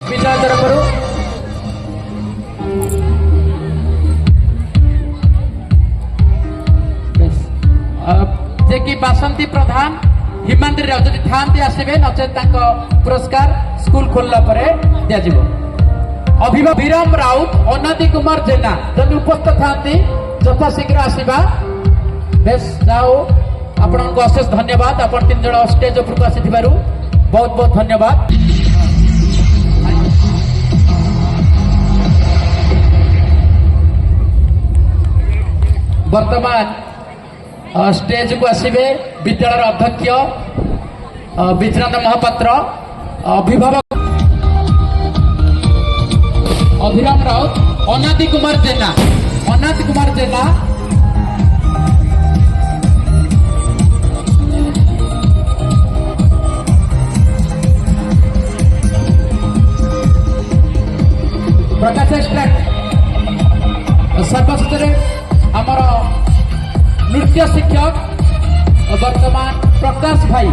विद्यालय तरफ जे कि बासंती प्रधान हिमांद्री राउत जदि थांती आसबे नचेत पुरस्कार स्कूल खोलला परे दिया जिवो। अभिभावक विरम राउत अनादि कुमार जेना जदि उपस्थित थांती यथाशीघ्र आसवा बेस जाओ आपण अशेष धन्यवाद। आपण तीन जन स्टेज उपरको आसिथिबारु बहुत बहुत धन्यवाद। वर्तमान स्टेज को आसबे विद्यालय अध्यक्ष विजनाथ महापात्र अभिभावक अभिराम राउत अनादि कुमार जेना प्रकाश एक्सट्रैक्ट सर्वस्तरे आमर नृत्य शिक्षक वर्तमान प्रकाश भाई